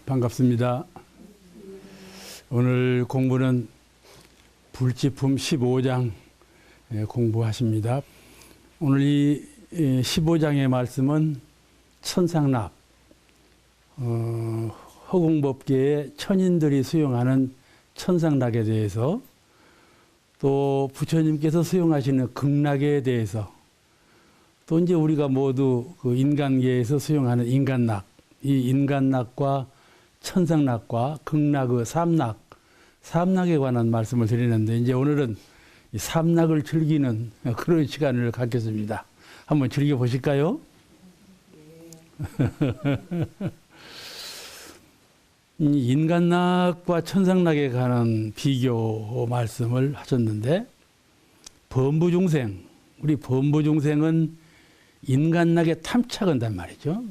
반갑습니다. 오늘 공부는 불지품 15장 공부하십니다. 오늘 이 15장의 말씀은 천상락, 허공법계의 천인들이 수용하는 천상락에 대해서, 또 부처님께서 수용하시는 극락에 대해서, 또 이제 우리가 모두 그 인간계에서 수용하는 인간락, 이 인간락과 천상락과 극락의 삼락에 관한 말씀을 드리는데, 이제 오늘은 이 삼락을 즐기는 그런 시간을 갖겠습니다. 한번 즐겨보실까요? 인간락과 천상락에 관한 비교 말씀을 하셨는데, 우리 범부중생은 인간락에 탐착한단 말이죠.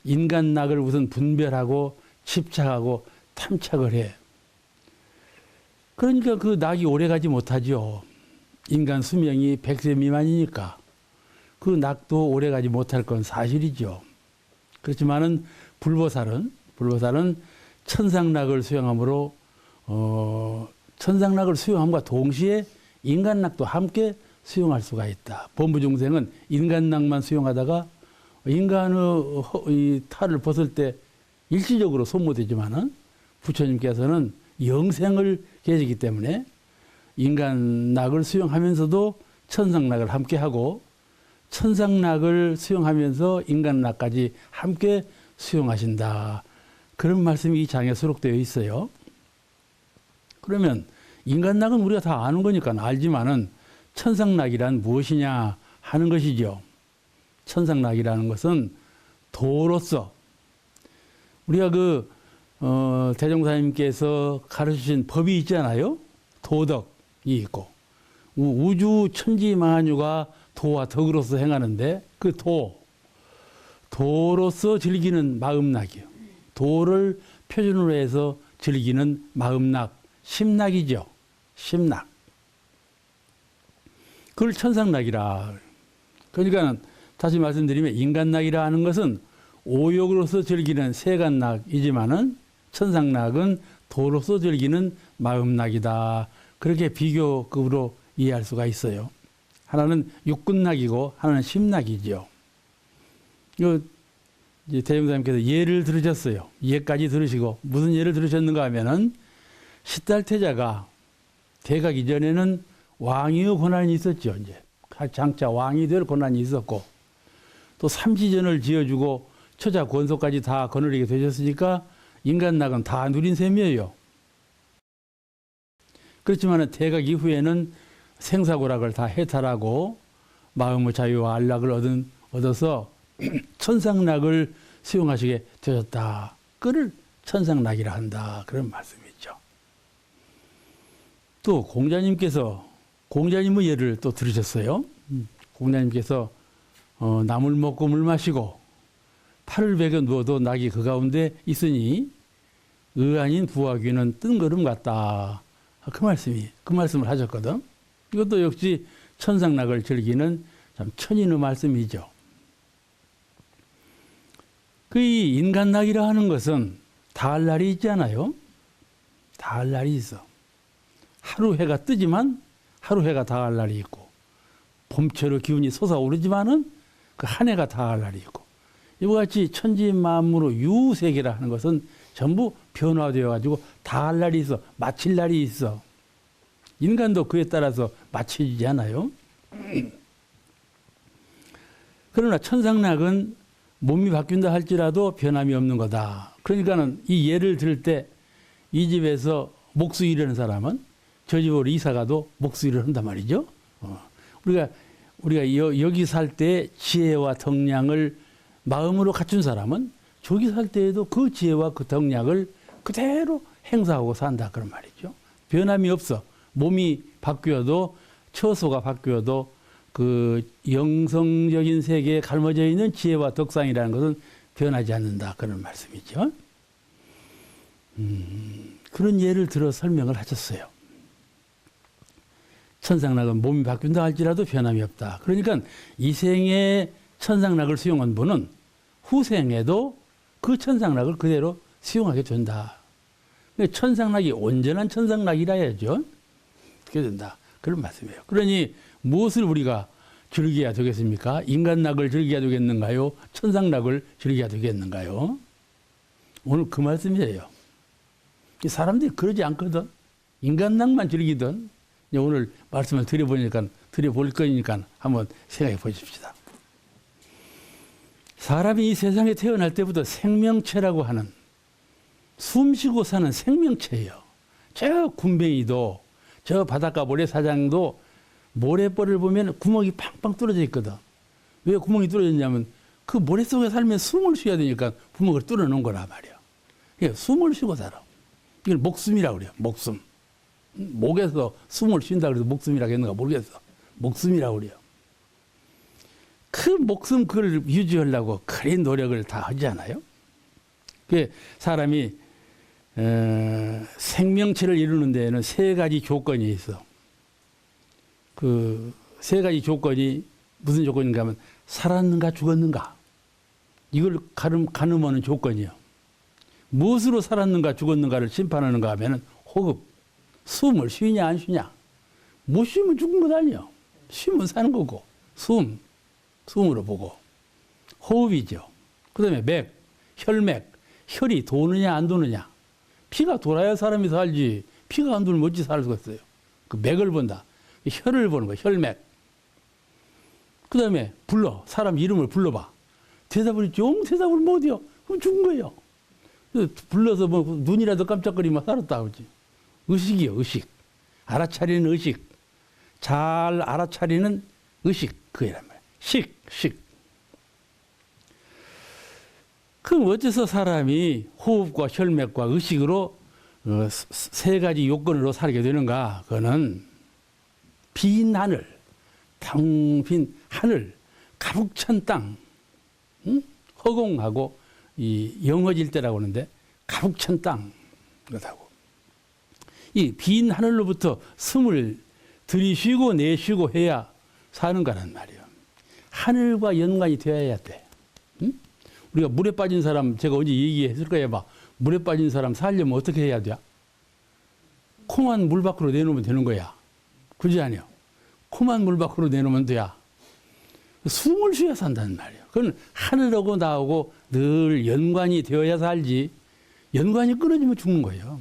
인간락을 우선 분별하고 집착하고 탐착을 해. 그러니까 그 낙이 오래가지 못하죠. 인간 수명이 100세 미만이니까 그 낙도 오래가지 못할 건 사실이죠. 그렇지만은 불보살은 천상락을 수용함으로 천상락을 수용함과 동시에 인간락도 함께 수용할 수가 있다. 범부중생은 인간락만 수용하다가 인간의 이 탈을 벗을 때 일시적으로 소모되지만은 부처님께서는 영생을 계시기 때문에 인간락을 수용하면서도 천상락을 함께 하고, 천상락을 수용하면서 인간락까지 함께 수용하신다. 그런 말씀이 이 장에 수록되어 있어요. 그러면 인간락은 우리가 다 아는 거니까 알지만은 천상락이란 무엇이냐 하는 것이죠. 천상락이라는 것은 도로서, 우리가 대종사님께서 가르치신 법이 있잖아요. 도덕이 있고, 우주 천지 만유가 도와 덕으로서 행하는데, 그 도로서 즐기는 마음락이요. 도를 표준으로 해서 즐기는 마음락, 심락이죠. 심락. 그걸 천상락이라. 그러니까는 다시 말씀드리면, 인간락이라 하는 것은 오욕으로서 즐기는 세간락이지만은 천상락은 도로서 즐기는 마음락이다. 그렇게 비교급으로 이해할 수가 있어요. 하나는 육근락이고 하나는 심락이죠. 이제 대종사님께서 예를 들으셨어요. 예까지 들으시고, 무슨 예를 들으셨는가 하면은, 시달태자가 대각 이전에는 왕위의 권한이 있었죠. 이제 장차 왕이 될 권한이 있었고, 또 삼시전을 지어주고 처자 권속까지 다 거느리게 되셨으니까 인간락은 다 누린 셈이에요. 그렇지만 대각 이후에는 생사고락을 다 해탈하고 마음의 자유와 안락을 얻어서 천상락을 수용하시게 되셨다. 그를 천상락이라 한다. 그런 말씀이죠. 또 공자님의 예를 또 들으셨어요. 공자님께서 나물 먹고 물 마시고 팔을 베겨 누워도 낙이 그 가운데 있으니 의아닌 부하귀는 뜬걸음 같다. 그 말씀을 하셨거든. 이것도 역시 천상락을 즐기는 참 천인의 말씀이죠. 이 인간락이라 하는 것은 다할 날이 있잖아요. 다할 날이 있어. 하루 해가 뜨지만 하루 해가 다할 날이 있고, 봄철의 기운이 솟아오르지만은 그 한 해가 다할 날이 있고, 이와 같이 천지만물의 유세계라 하는 것은 전부 변화되어 가지고 다할 날이 있어, 마칠 날이 있어. 인간도 그에 따라서 마쳐지지 않아요. 그러나 천상락은 몸이 바뀐다 할지라도 변함이 없는 거다. 그러니까는 이 예를 들을 때, 이 집에서 목수일을 하는 사람은 저 집으로 이사가도 목수일을 한단 말이죠. 우리가 여기 살 때 지혜와 덕량을 마음으로 갖춘 사람은 저기 살 때에도 그 지혜와 그 덕량을 그대로 행사하고 산다. 그런 말이죠. 변함이 없어. 몸이 바뀌어도, 처소가 바뀌어도 그 영성적인 세계에 갈무져 있는 지혜와 덕상이라는 것은 변하지 않는다. 그런 말씀이죠. 그런 예를 들어 설명을 하셨어요. 천상락은 몸이 바뀐다 할지라도 변함이 없다. 그러니까 이 생에 천상락을 수용한 분은 후생에도 그 천상락을 그대로 수용하게 된다. 천상락이 온전한 천상락이라 해야죠. 그렇게 된다. 그런 말씀이에요. 그러니 무엇을 우리가 즐겨야 되겠습니까? 인간락을 즐겨야 되겠는가요? 천상락을 즐겨야 되겠는가요? 오늘 그 말씀이에요. 사람들이 그러지 않거든. 인간락만 즐기든 오늘 말씀을 드려볼 거니까 한번 생각해 보십시다. 사람이 이 세상에 태어날 때부터 생명체라고 하는 숨쉬고 사는 생명체예요. 저 군뱅이도 저 바닷가 모래사장도 모래벌을 보면 구멍이 팡팡 뚫어져 있거든. 왜 구멍이 뚫어졌냐면 그 모래 속에 살면 숨을 쉬어야 되니까 구멍을 뚫어놓은 거란 말이야. 그러니까 숨을 쉬고 살아. 이걸 목숨이라고 그래요. 목숨. 목에서 숨을 쉰다 그래서 목숨이라고 했는가 모르겠어. 목숨이라고 그래요. 그 목숨 그걸 유지하려고 그런 노력을 다 하지 않아요? 그 사람이 생명체를 이루는 데에는 세 가지 조건이 있어. 그 세 가지 조건이 무슨 조건인가 하면 살았는가 죽었는가. 이걸 가늠하는 조건이요. 무엇으로 살았는가 죽었는가를 심판하는가 하면은 호흡. 숨을 쉬냐 안 쉬냐. 못 쉬면 죽은 것 아니에요. 쉬면 사는 거고. 숨으로 보고. 호흡이죠. 그 다음에 맥, 혈맥. 혈이 도느냐 안 도느냐. 피가 돌아야 사람이 살지. 피가 안 돌면 어찌 살 수가 있어요. 그 맥을 본다. 혈을 보는 거야. 혈맥. 그 다음에 사람 이름을 불러봐. 대답을 대답을 못해요. 그럼 죽은 거예요. 불러서 뭐 눈이라도 깜짝거리면 살았다 그러지. 의식이요. 의식. 알아차리는 의식. 잘 알아차리는 의식. 그게란 말이야. 식. 그럼 어째서 사람이 호흡과 혈맥과 의식으로 세 가지 요건으로 살게 되는가? 그거는 빈 하늘, 텅빈 하늘, 가북찬 땅, 허공하고 이 영어질 때라고 하는데 가북찬 땅 그렇다고. 이 빈 하늘로부터 숨을 들이쉬고 내쉬고 해야 사는 거란 말이에요. 하늘과 연관이 되어야 돼. 우리가 물에 빠진 사람 제가 언제 얘기했을 거예요. 물에 빠진 사람 살려면 어떻게 해야 돼? 코만 물 밖으로 내놓으면 되는 거야. 그렇지 않아요? 코만 물 밖으로 내놓으면 돼야. 숨을 쉬어야 산다는 말이에요. 그건 하늘하고 나하고 늘 연관이 되어야 살지. 연관이 끊어지면 죽는 거예요.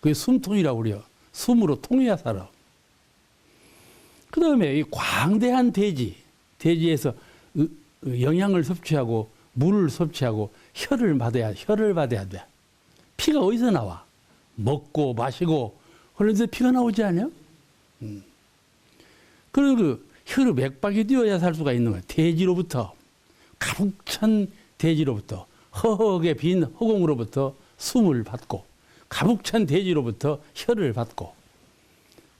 그게 숨통이라고 그래요. 숨으로 통해야 살아. 그 다음에 이 광대한 대지에서 영양을 섭취하고 물을 섭취하고 혈을 받아야 돼. 피가 어디서 나와? 먹고 마시고 그런데 피가 나오지 않아요? 그리고 그 혈의 맥박이 뛰어야 살 수가 있는 거예요. 대지로부터 가북찬 대지로부터 허허하게 빈 허공으로부터 숨을 받고 가북찬 대지로부터 혈을 받고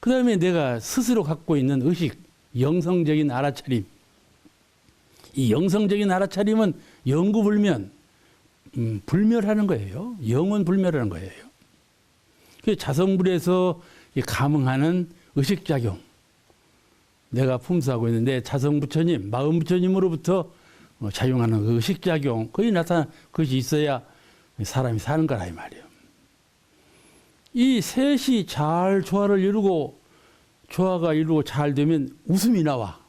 그 다음에 내가 스스로 갖고 있는 의식, 영성적인 알아차림. 이 영성적인 알아차림은 영구불면, 불멸하는 거예요. 영원 불멸하는 거예요. 그 자성불에서 감응하는 의식작용. 내가 품수하고 있는데 자성부처님, 마음부처님으로부터 작용하는 그 의식작용, 그것이 그것이 있어야 사람이 사는 거라 이 말이에요. 이 셋이 잘 조화가 이루고 잘 되면 웃음이 나와.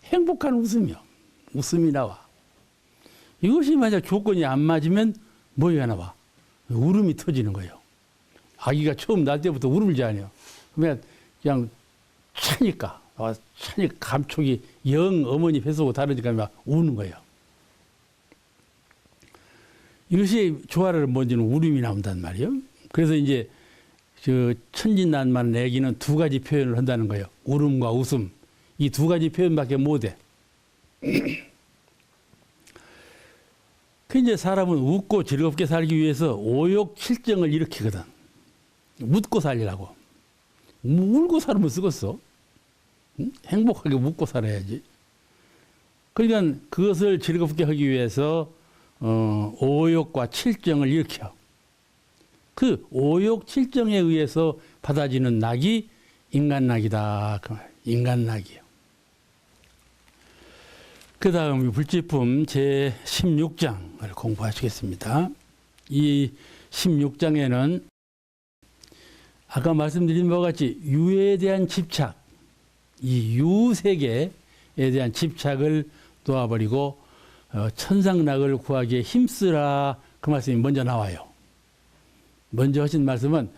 행복한 웃음이 나와. 이것이 만약 조건이 안 맞으면 뭐가 나와? 울음이 터지는 거예요. 아기가 처음 날 때부터 울지 않아요. 그냥 차니까 감촉이 영 어머니 뱃속으로 다르니까 막 우는 거예요. 이것이 조화를 뭔지는 울음이 나온단 말이에요. 그래서 이제 천진난만 내기는 두 가지 표현을 한다는 거예요. 울음과 웃음. 이 두 가지 표현밖에 못해. 그 이제 사람은 웃고 즐겁게 살기 위해서 오욕칠정을 일으키거든. 웃고 살리라고. 울고 살면 쓰겠어. 응? 행복하게 웃고 살아야지. 그러니까 그것을 즐겁게 하기 위해서 오욕과 칠정을 일으켜. 그 오욕 칠정에 의해서 받아지는 낙이 인간낙이다. 그 말. 인간낙이요. 그 다음 불지품 제16장을 공부하시겠습니다. 이 16장에는 아까 말씀드린 바와 같이 유에 대한 집착, 이 유세계에 대한 집착을 놓아버리고 천상락을 구하기에 힘쓰라, 그 말씀이 먼저 나와요. 먼저 하신 말씀은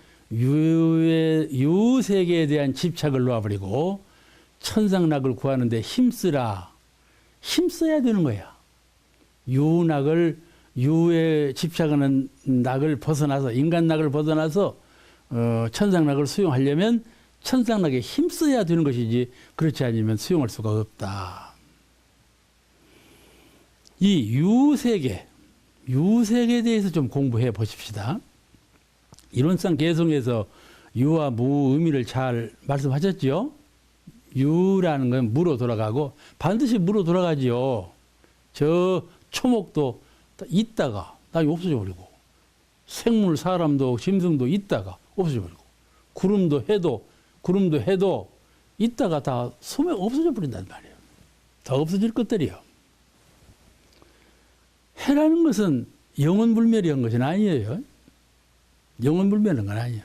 유세계에 대한 집착을 놓아버리고 천상락을 구하는데 힘쓰라. 힘써야 되는 거야. 유에 집착하는 낙을 벗어나서, 인간락을 벗어나서 천상락을 수용하려면 천상락에 힘써야 되는 것이지, 그렇지 않으면 수용할 수가 없다. 이 유세계에 대해서 좀 공부해 보십시다. 이론상 개성에서 유와 무 의미를 잘 말씀하셨죠? 유라는 건 무로 돌아가고 반드시 무로 돌아가지요. 저 초목도 있다가 나중에 없어져 버리고, 생물 사람도 짐승도 있다가 없어져 버리고, 구름도 해도 있다가 다 소멸 없어져 버린단 말이에요. 다 없어질 것들이요. 해라는 것은 영원불멸이한 것은 아니에요. 영원불멸한 건 아니에요.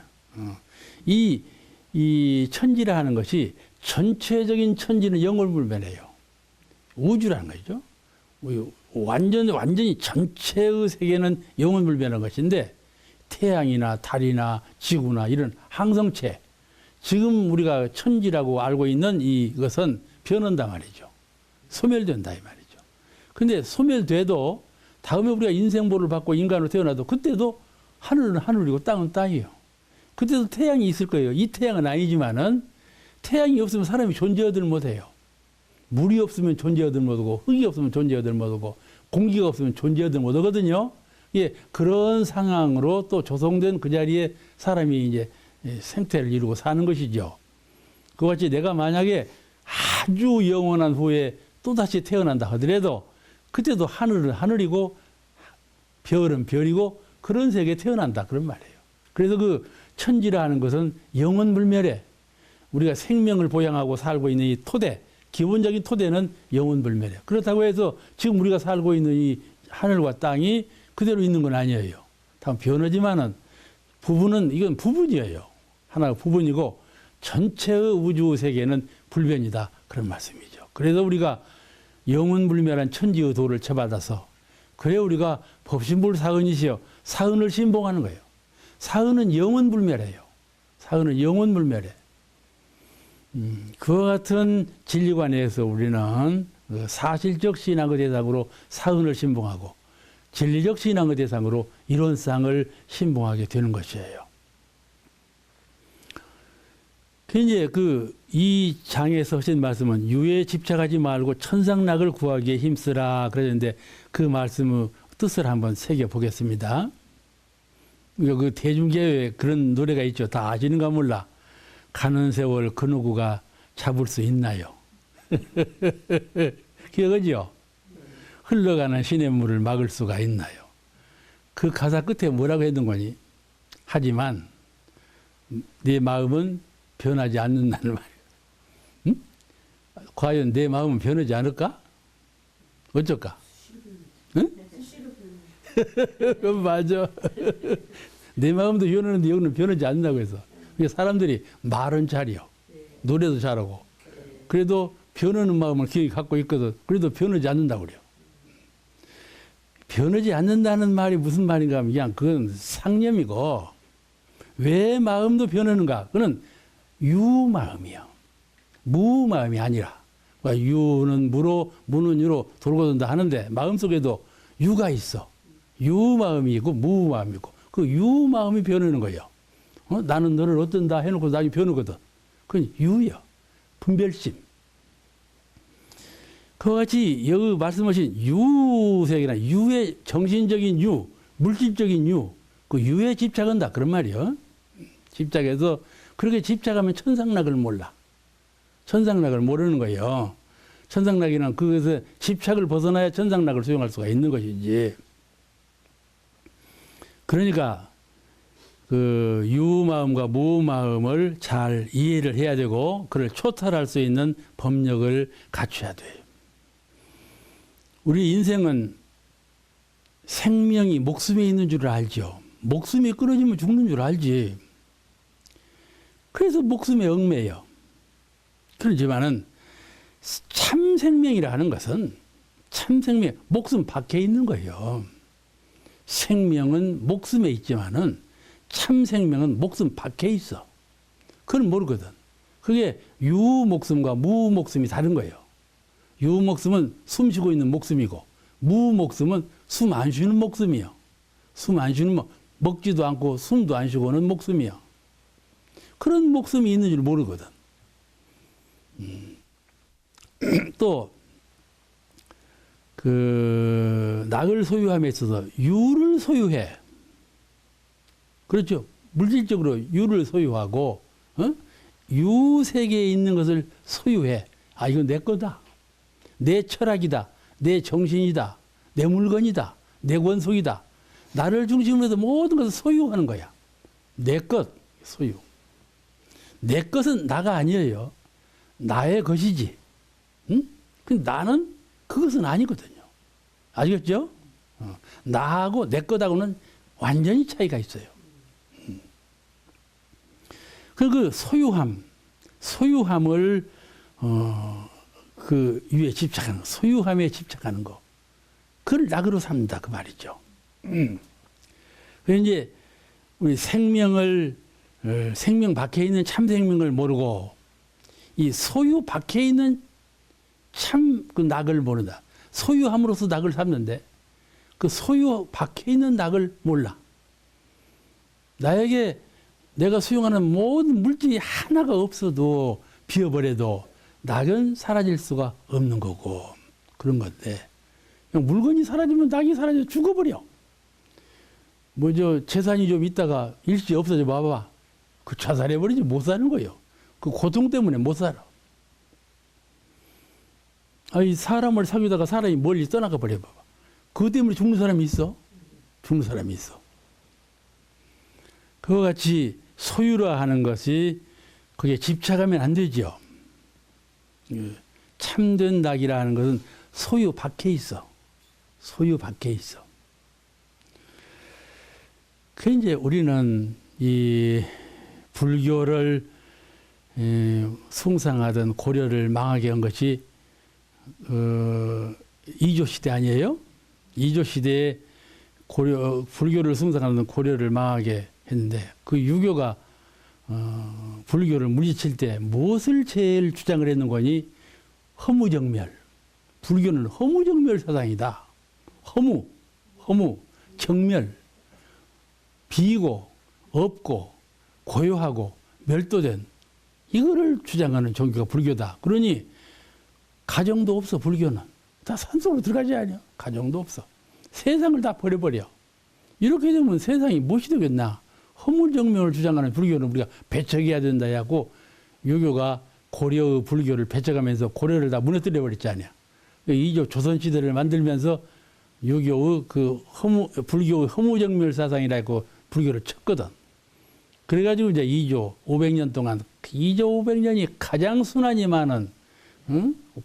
이 천지라 하는 것이 전체적인 천지는 영원불멸해요. 우주라는 거죠. 완전히 전체의 세계는 영원불멸한 것인데, 태양이나 달이나 지구나 이런 항성체, 지금 우리가 천지라고 알고 있는 이것은 변한다 말이죠. 소멸된다 이 말이죠. 근데 소멸돼도 다음에 우리가 인생보를 받고 인간으로 태어나도 그때도 하늘은 하늘이고 땅은 땅이에요. 그때도 태양이 있을 거예요. 이 태양은 아니지만은 태양이 없으면 사람이 존재하들 못해요. 물이 없으면 존재하들 못하고, 흙이 없으면 존재하들 못하고, 공기가 없으면 존재하들 못하거든요. 예, 그런 상황으로 또 조성된 그 자리에 사람이 이제 생태를 이루고 사는 것이죠. 그와 같이 내가 만약에 아주 영원한 후에 또다시 태어난다 하더라도 그때도 하늘은 하늘이고 별은 별이고 그런 세계에 태어난다, 그런 말이에요. 그래서 그 천지라 하는 것은 영원불멸해. 우리가 생명을 보양하고 살고 있는 이 토대, 기본적인 토대는 영원불멸해. 그렇다고 해서 지금 우리가 살고 있는 이 하늘과 땅이 그대로 있는 건 아니에요. 다만 변하지만은 이건 부분이에요. 하나가 부분이고 전체의 우주 세계는 불변이다, 그런 말씀이죠. 그래서 우리가 영원불멸한 천지의 도를 쳐받아서, 그래 우리가 법신불 사은이시여 사은을 신봉하는 거예요. 사은은 영원불멸해요. 사은은 영원불멸해. 그와 같은 진리관에서 우리는 사실적 신앙의 대상으로 사은을 신봉하고 진리적 신앙의 대상으로 이론상을 신봉하게 되는 것이에요. 이제 이 장에서 하신 말씀은 유에 집착하지 말고 천상락을 구하기에 힘쓰라 그러는데, 그 말씀의 뜻을 한번 새겨 보겠습니다. 그 대중계에 그런 노래가 있죠. 다 아시는가 몰라. 가는 세월 그 누구가 잡을 수 있나요? 그거죠. 흘러가는 시냇물을 막을 수가 있나요? 그 가사 끝에 뭐라고 했는 거니? 하지만 네 마음은 변하지 않는다는 말이에요. 응? 과연 내 마음은 변하지 않을까? 어쩔까? 응? 맞아. 내 마음도 변하는데 여기는 변하지 않는다고 해서. 사람들이 말은 잘해요. 노래도 잘하고. 그래도 변하는 마음을 갖고 있거든. 그래도 변하지 않는다고 그래요. 변하지 않는다는 말이 무슨 말인가 하면 그냥 그건 상념이고, 왜 마음도 변하는가? 그건 유마음이요. 무마음이 아니라. 유는 무로, 무는 유로 돌고 돈다 하는데 마음속에도 유가 있어. 유마음이 있고 무마음이 있고, 그 유마음이 변하는 거예요. 나는 너를 어떤다 해놓고 나중에 변하거든. 그건 유요. 분별심. 그와 같이 여기 말씀하신 유색이나 유의 정신적인 유, 물질적인 유, 그 유에 집착한다 그런 말이요. 집착해서 그렇게 집착하면 천상락을 몰라. 천상락을 모르는 거예요. 천상락이란 그것에 집착을 벗어나야 천상락을 수용할 수가 있는 것이지. 그러니까 그 유마음과 무마음을 잘 이해를 해야 되고, 그를 초탈할 수 있는 법력을 갖춰야 돼요. 우리 인생은 생명이 목숨에 있는 줄 알죠. 목숨이 끊어지면 죽는 줄 알지. 그래서 목숨에 얽매여. 그렇지만은 참 생명이라 하는 것은 참 생명, 목숨 밖에 있는 거예요. 생명은 목숨에 있지만은 참 생명은 목숨 밖에 있어. 그건 모르거든. 그게 유목숨과 무목숨이 다른 거예요. 유목숨은 숨 쉬고 있는 목숨이고 무목숨은 숨 안 쉬는 목숨이요. 숨 안 쉬는 먹지도 않고 숨도 안 쉬고는 목숨이요. 그런 목숨이 있는 줄 모르거든. 또 그 낙을 소유함에 있어서 유를 소유해. 그렇죠. 물질적으로 유를 소유하고 유 세계에 있는 것을 소유해. 아, 이거 내 거다. 내 철학이다. 내 정신이다. 내 물건이다. 내 권속이다. 나를 중심으로 해서 모든 것을 소유하는 거야. 내 것, 소유. 내 것은 나가 아니에요. 나의 것이지. 응? 근데 나는 그것은 아니거든요. 아시겠죠? 나하고 내 것하고는 완전히 차이가 있어요. 그 소유함을 그 위에 집착하는 거, 소유함에 집착하는 거, 그걸 낙으로 삼는다 그 말이죠. 그래서 이제 우리 생명을 생명 밖에 있는 참 생명을 모르고 이 소유 밖에 있는 참 그 낙을 모른다. 소유함으로써 낙을 삼는데 그 소유 밖에 있는 낙을 몰라. 나에게 내가 수용하는 모든 물질이 하나가 없어도 비어버려도 낙은 사라질 수가 없는 거고 그런 건데 그냥 물건이 사라지면 낙이 사라져 죽어버려. 뭐 저 재산이 좀 있다가 일시 없어져 봐봐. 그 자살해버리지 못 사는 거예요. 그 고통 때문에 못 살아. 아니 사람을 사귀다가 사람이 멀리 떠나가 버려 봐봐. 그것 때문에 죽는 사람이 있어? 죽는 사람이 있어. 그와 같이 소유라 하는 것이 거기에 집착하면 안 되죠. 참된 낙이라 하는 것은 소유 밖에 있어. 소유 밖에 있어. 그 이제 우리는 이 불교를 숭상하던 고려를 망하게 한 것이 이조 시대 아니에요? 이조 시대에 불교를 숭상하던 고려를 망하게 했는데 그 유교가 불교를 물리칠 때 무엇을 제일 주장을 했는 거니? 허무정멸. 불교는 허무정멸 사상이다. 허무, 정멸. 비고, 없고, 고요하고, 멸도된 이거를 주장하는 종교가 불교다. 그러니 가정도 없어. 불교는 다 산속으로 들어가지 않냐. 가정도 없어. 세상을 다 버려버려. 이렇게 되면 세상이 무엇이 되겠나. 허물정명을 주장하는 불교는 우리가 배척해야 된다 하고 유교가 고려의 불교를 배척하면서 고려를 다 무너뜨려 버렸잖아요. 이조 조선시대를 만들면서 유교의 불교의 허무정멸 사상이라고 불교를 쳤거든. 그래가지고 이제 2조 500년 동안 2조 500년이 가장 순환이 많은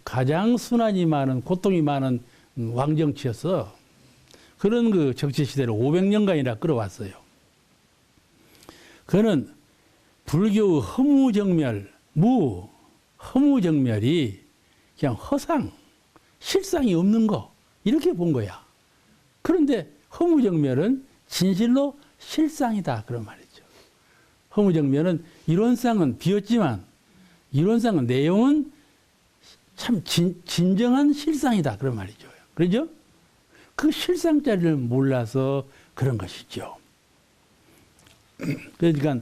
가장 순환이 많은 고통이 많은 왕정치였어. 그런 그 정치 시대를 500년간이나 끌어왔어요. 그는 불교의 허무정멸이 그냥 허상, 실상이 없는 거 이렇게 본 거야. 그런데 허무정멸은 진실로 실상이다 그런 말이죠. 허무정멸은 이론상은 비었지만 이론상은 내용은 참 진정한 실상이다 그런 말이죠. 그렇죠? 그 실상자리를 몰라서 그런 것이죠. 그러니까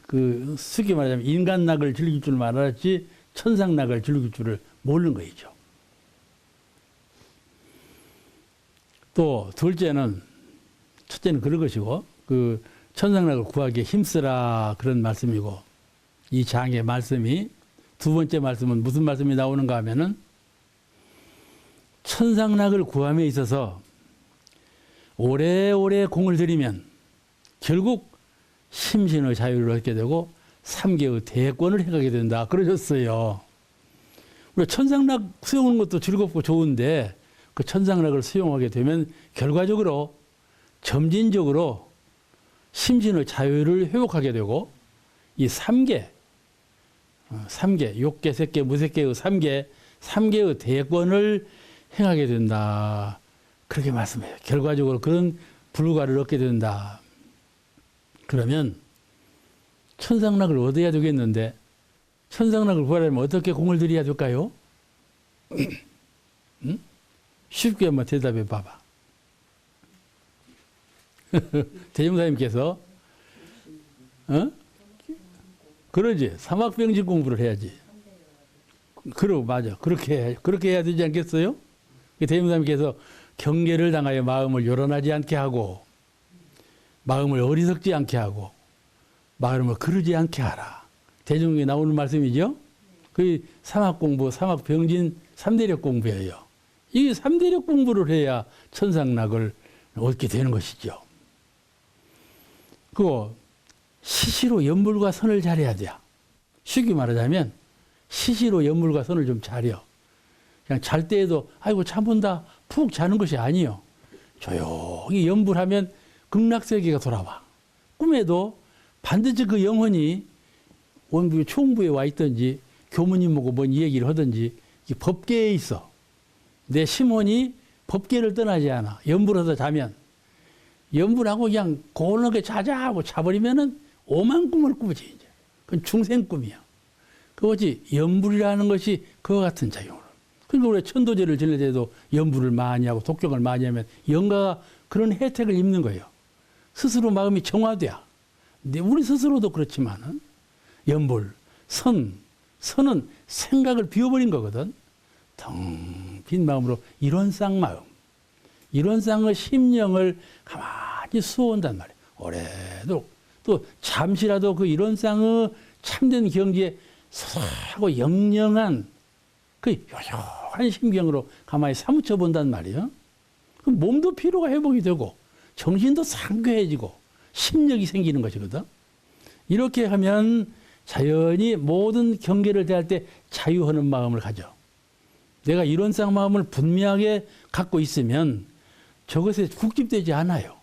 그 쉽게 말하자면 인간낙을 즐길 줄 알았지 천상낙을 즐길 줄을 모르는 것이죠. 또 둘째는 첫째는 그런 것이고 그 천상낙을 구하기에 힘쓰라 그런 말씀이고 이 장의 말씀이 두 번째 말씀은 무슨 말씀이 나오는가 하면은 천상낙을 구함에 있어서 오래오래 공을 들이면 결국 심신의 자유를 얻게 되고 삼계의 대권을 해가게 된다 그러셨어요. 우리가 천상낙 수용하는 것도 즐겁고 좋은데 그 천상낙을 수용하게 되면 결과적으로 점진적으로 심신의 자유를 회복하게 되고 이 3개, 욕계, 색계, 무색계의 3개의 대권을 행하게 된다. 그렇게 말씀해요. 결과적으로 그런 불가를 얻게 된다. 그러면 천상락을 얻어야 되겠는데 천상락을 구하려면 어떻게 공을 들여야 될까요? 응? 쉽게 한번 대답해 봐봐. 대종사님께서 그러지. 사막병진 공부를 해야지. 그러고 맞아. 그렇게 해야 되지 않겠어요? 대종사님께서 경계를 당하여 마음을 요란하지 않게 하고 마음을 어리석지 않게 하고 마음을 그러지 않게 하라. 대종에 나오는 말씀이죠. 그 사막공부, 사막병진 3대력 공부예요. 이 3대력 공부를 해야 천상락을 얻게 되는 것이죠. 그리고 시시로 연불과 선을 잘해야 돼요. 쉽게 말하자면 시시로 연불과 선을 좀 잘해요. 그냥 잘 때에도 아이고 잠 온다 푹 자는 것이 아니요. 조용히 연불하면 극락세계가 돌아와. 꿈에도 반드시 그 영혼이 원부 총부에 와 있든지 교무님하고 뭔 얘기를 하든지 법계에 있어. 내 심혼이 법계를 떠나지 않아. 연불해서 자면 연불하고 그냥 고운하게 자자 하고 자버리면은 오만 꿈을 꾸지 이제. 그건 중생 꿈이야. 그것이 연불이라는 것이 그와 같은 작용을. 그러니까 우리 천도제를 지낼 때도 연불을 많이 하고 독경을 많이 하면 영가가 그런 혜택을 입는 거예요. 스스로 마음이 정화돼야. 근데 우리 스스로도 그렇지만은 연불, 선은 생각을 비워버린 거거든. 텅 빈 마음으로 이런 쌍마음, 이런 쌍의 심령을 가만히 수어온단 말이에요. 오래도록. 또 잠시라도 그 이런 쌍의 참된 경지에 서하고 영영한 그 요요한 심경으로 가만히 사무쳐 본단 말이에요. 그럼 몸도 피로가 회복이 되고 정신도 상쾌해지고 심력이 생기는 것이거든. 이렇게 하면 자연히 모든 경계를 대할 때 자유하는 마음을 가져. 내가 이런 쌍 마음을 분명하게 갖고 있으면 저것에 국집되지 않아요.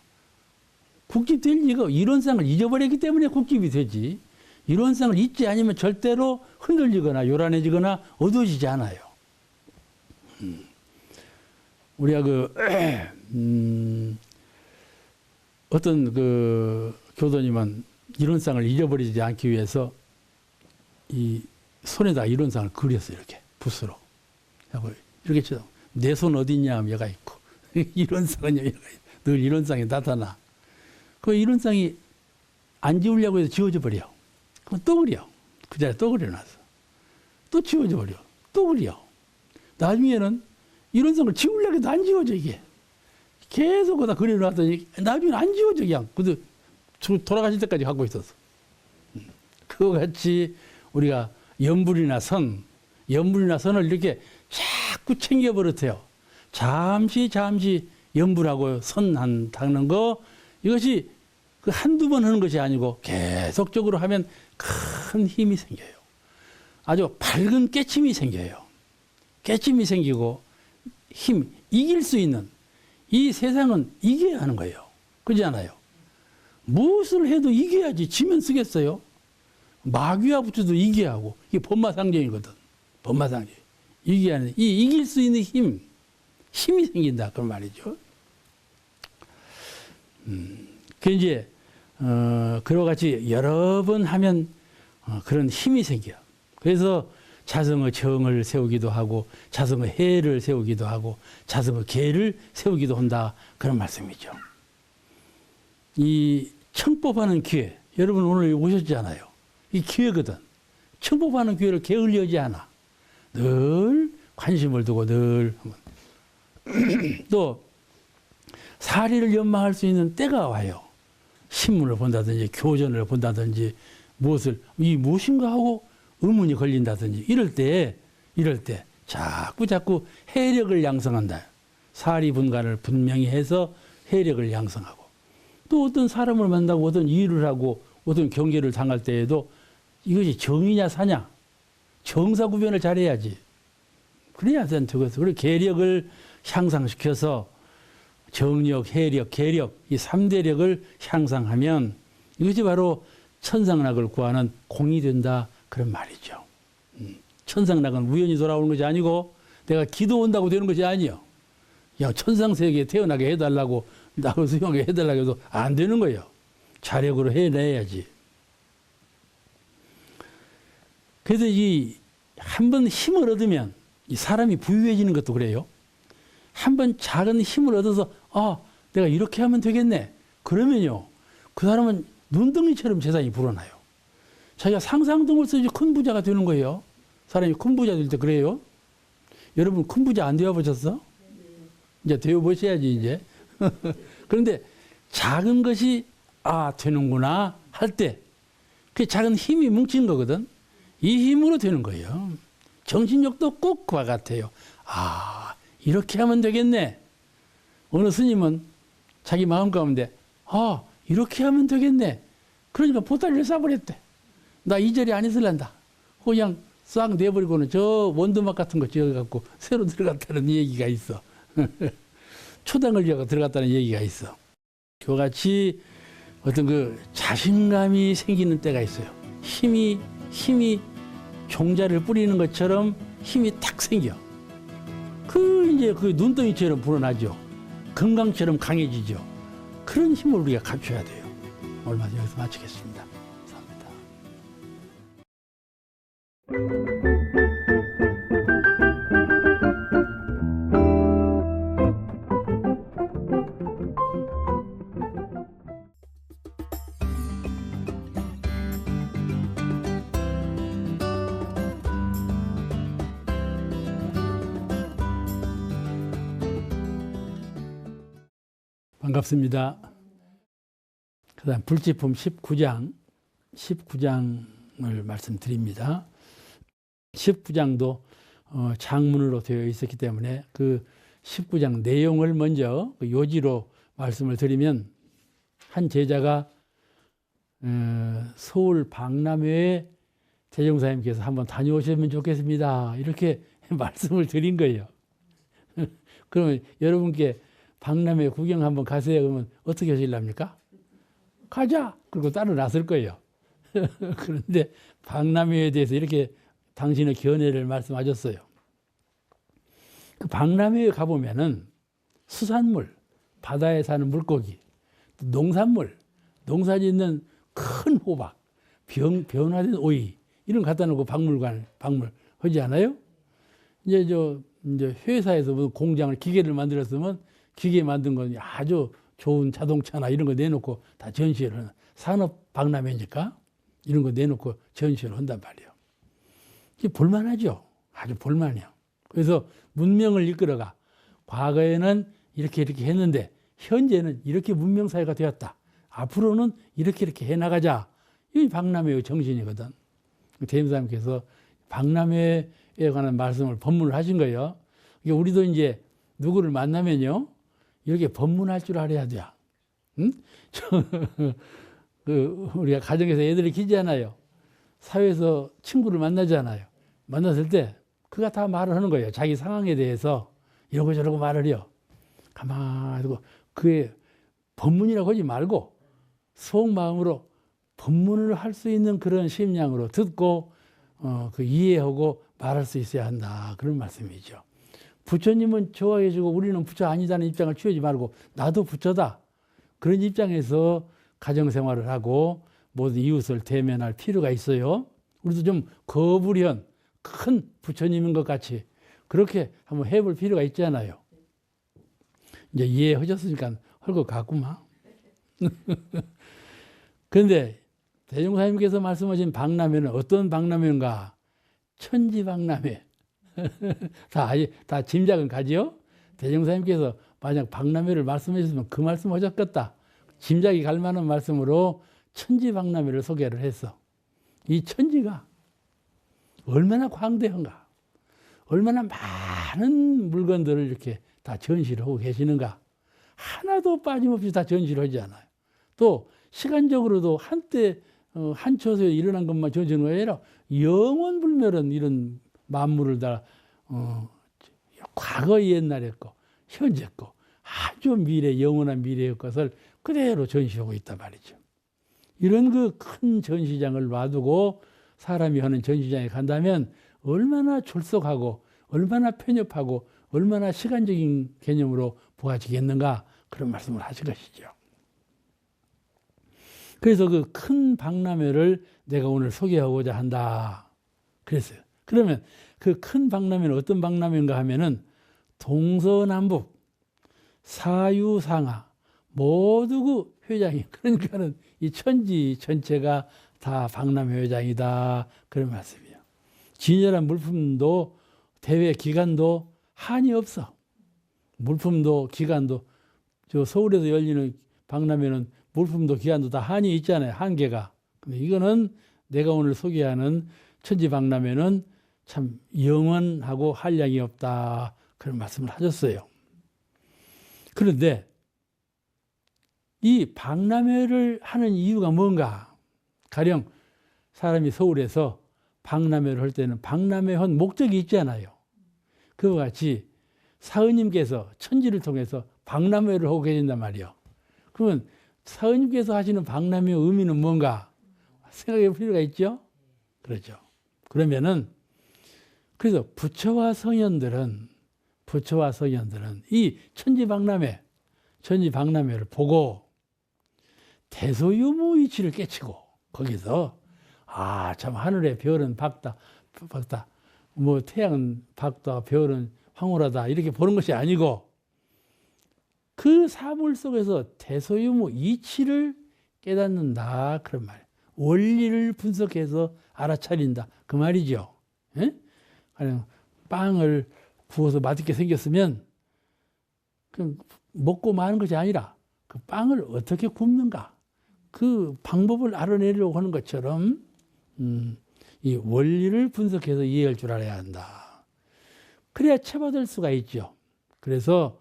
국집될 리가 이런 쌍을 잊어버렸기 때문에 국집이 되지. 이런 쌍을 잊지 않으면 절대로 흔들리거나 요란해지거나 어두워지지 않아요. 우리가 어떤 교도님은 이런 쌍을 잊어버리지 않기 위해서 이 손에다 이런 쌍을 그렸어요. 이렇게 붓으로. 이렇게 쳐. 내 손 어디 있냐 하면 얘가 있고 이런 쌍은 얘가 늘 이런 쌍이 나타나. 그 이런 쌍이 안 지우려고 해서 지워져 버려. 그럼 또 그려. 그 자리에 또 그려놨어. 또 지워져 버려. 또 그려. 나중에는 이런 쌍을 지우려고 해도 안 지워져 이게. 계속 거기다 그려놨더니 나중에는 안 지워져 그냥. 근데 돌아가실 때까지 갖고 있었어. 그와 같이 우리가 연불이나 선을 이렇게 자꾸 챙겨버릇해요. 잠시 연불하고 선한다는 거 이것이 그 한두 번 하는 것이 아니고 계속적으로 하면 큰 힘이 생겨요. 아주 밝은 깨침이 생겨요. 깨침이 생기고 이길 수 있는 이 세상은 이겨야 하는 거예요. 그렇지 않아요? 무엇을 해도 이겨야지. 지면 쓰겠어요? 마귀와 부처도 이겨야 하고 이게 법마상정이거든. 법마상정. 이겨야 하는 이길 수 있는 힘이 생긴다. 그런 말이죠. 그 이제 그와 같이 여러 번 하면 그런 힘이 생겨. 그래서 자성의 정을 세우기도 하고 자성의 해를 세우기도 하고 자성의 계를 세우기도 한다. 그런 말씀이죠. 이 청법하는 기회. 여러분 오늘 오셨잖아요. 이 기회거든. 청법하는 기회를 게을리하지 않아. 늘 관심을 두고 늘 또 사리를 연망할 수 있는 때가 와요. 신문을 본다든지 교전을 본다든지 무엇인가 하고 의문이 걸린다든지 이럴 때 자꾸 해력을 양성한다. 사리분간을 분명히 해서 해력을 양성하고 또 어떤 사람을 만나고 어떤 일을 하고 어떤 경계를 당할 때에도 이것이 정이냐 사냐 정사구별을 잘해야지. 그래야 된 저것을 계력을 향상시켜서 정력, 해력, 계력 이 3대력을 향상하면 이것이 바로 천상락을 구하는 공이 된다 그런 말이죠. 천상락은 우연히 돌아오는 것이 아니고 내가 기도 온다고 되는 것이 아니요. 야, 천상세계에 태어나게 해달라고 나를 수용하게 해달라고 해도 안 되는 거예요. 자력으로 해내야지. 그래서 이 한 번 힘을 얻으면 이 사람이 부유해지는 것도 그래요. 한 번 작은 힘을 얻어서 내가 이렇게 하면 되겠네. 그러면요. 그 사람은 눈덩이처럼 재산이 불어나요. 자기가 상상도 못해서 큰 부자가 되는 거예요. 사람이 큰 부자 될 때 그래요. 여러분 큰 부자 안 되어 보셨어? 이제 되어 보셔야지 이제. 그런데 작은 것이 되는구나 할 때 그 작은 힘이 뭉친 거거든. 이 힘으로 되는 거예요. 정신력도 꼭 그와 같아요. 이렇게 하면 되겠네. 어느 스님은 자기 마음 가운데 이렇게 하면 되겠네. 그러니까 보따리를 싸버렸대. 나 이 자리에 안 있을란다. 그냥 싹 내버리고는 저 원두막 같은 거 지어갖고 새로 들어갔다는 얘기가 있어. 초당을 지어서 들어갔다는 얘기가 있어. 그와 같이 어떤 그 자신감이 생기는 때가 있어요. 힘이 종자를 뿌리는 것처럼 힘이 탁 생겨. 이제 그 눈덩이처럼 불어나죠. 금강처럼 강해지죠. 그런 힘을 우리가 갖춰야 돼요. 오늘 말씀 여기서 마치겠습니다. 감사합니다. 반갑습니다. 그 다음 불지품 19장을 말씀드립니다. 19장도 장문으로 되어 있었기 때문에 그 19장 내용을 먼저 요지로 말씀을 드리면 한 제자가 서울 박람회에 대종사님께서 한번 다녀오시면 좋겠습니다. 이렇게 말씀을 드린 거예요. 그러면 여러분께 박람회 구경 한번 가세요. 그러면 어떻게 하실랍니까? 가자! 그리고 따로 나설 거예요. 그런데 박람회에 대해서 이렇게 당신의 견해를 말씀하셨어요. 그 박람회에 가보면은 수산물, 바다에 사는 물고기, 농산물, 농사 짓는 큰 호박, 변화된 오이, 이런 거 갖다 놓고 박물관 하지 않아요? 이제 회사에서 무슨 공장을 기계를 만들었으면 기계 만든 건 아주 좋은 자동차나 이런 거 내놓고 다 전시를 하는 산업 박람회니까 이런 거 내놓고 전시를 한단 말이에요. 이게 볼만하죠. 아주 볼만해요. 그래서 문명을 이끌어가 과거에는 이렇게 했는데 현재는 이렇게 문명사회가 되었다. 앞으로는 이렇게 해나가자. 이게 박람회의 정신이거든. 대임사님께서 박람회에 관한 말씀을 법문을 하신 거예요. 우리도 이제 누구를 만나면요. 이렇게 법문할 줄 알아야 돼. 응? 우리가 가정에서 애들이 키잖아요. 사회에서 친구를 만나잖아요. 만났을 때 그가 다 말을 하는 거예요. 자기 상황에 대해서 이러고 저러고 말을 해요. 가만히 두고 그의 법문이라고 하지 말고 속마음으로 법문을 할 수 있는 그런 심량으로 듣고 그 이해하고 말할 수 있어야 한다. 그런 말씀이죠. 부처님은 좋아해 주고 우리는 부처 아니다는 입장을 취하지 말고 나도 부처다. 그런 입장에서 가정생활을 하고 모든 이웃을 대면할 필요가 있어요. 우리도 좀 거부련 큰 부처님인 것 같이 그렇게 한번 해볼 필요가 있잖아요. 이제 이해하셨으니까 할 것 같구만. 그런데 대종사님께서 말씀하신 박람회는 어떤 박람회인가? 천지박람회. 다 짐작은 가지요? 대종사님께서 만약 박람회를 말씀하셨으면 그 말씀 하셨겠다. 짐작이 갈 만한 말씀으로 천지박람회를 소개를 했어. 이 천지가 얼마나 광대한가? 얼마나 많은 물건들을 이렇게 다 전시를 하고 계시는가? 하나도 빠짐없이 다 전시를 하지 않아요. 또 시간적으로도 한때 한 처소에 일어난 것만 전시하는 게 아니라 영원불멸한 이런 만물을 다 과거 옛날에 거, 현재 거 아주 미래, 영원한 미래의 것을 그대로 전시하고 있단 말이죠. 이런 그 큰 전시장을 놔두고 사람이 하는 전시장에 간다면 얼마나 졸속하고 얼마나 편협하고 얼마나 시간적인 개념으로 보아지겠는가, 그런 말씀을 하신 것이죠. 그래서 그 큰 박람회를 내가 오늘 소개하고자 한다 그랬어요. 그러면 그 큰 박람회는 어떤 박람회인가 하면은 동서남북 사유상하 모두 그 회장이, 그러니까는 이 천지 전체가 다 박람회 회장이다, 그런 말씀이에요. 진열한 물품도 대회 기간도 한이 없어. 물품도 기간도, 저 서울에서 열리는 박람회는 물품도 기간도 다 한이 있잖아요. 한계가. 근데 이거는 내가 오늘 소개하는 천지 박람회는 참 영원하고 한량이 없다, 그런 말씀을 하셨어요. 그런데 이 박람회를 하는 이유가 뭔가? 가령 사람이 서울에서 박람회를 할 때는 박람회 한 목적이 있잖아요. 그와 같이 사은님께서 천지를 통해서 박람회를 하고 계신단 말이에요. 그러면 사은님께서 하시는 박람회의 의미는 뭔가 생각해 볼 필요가 있죠? 그렇죠. 그러면은, 그래서 부처와 성현들은 이 천지 박람회를 보고 대소유무 이치를 깨치고, 거기서 참 하늘의 별은 밝다, 뭐 태양은 밝다, 별은 황홀하다, 이렇게 보는 것이 아니고 그 사물 속에서 대소유무 이치를 깨닫는다, 그런 말. 원리를 분석해서 알아차린다, 그 말이죠. 예? 빵을 구워서 맛있게 생겼으면 그냥 먹고 마는 것이 아니라 그 빵을 어떻게 굽는가, 그 방법을 알아내려고 하는 것처럼 이 원리를 분석해서 이해할 줄 알아야 한다. 그래야 체화될 수가 있죠. 그래서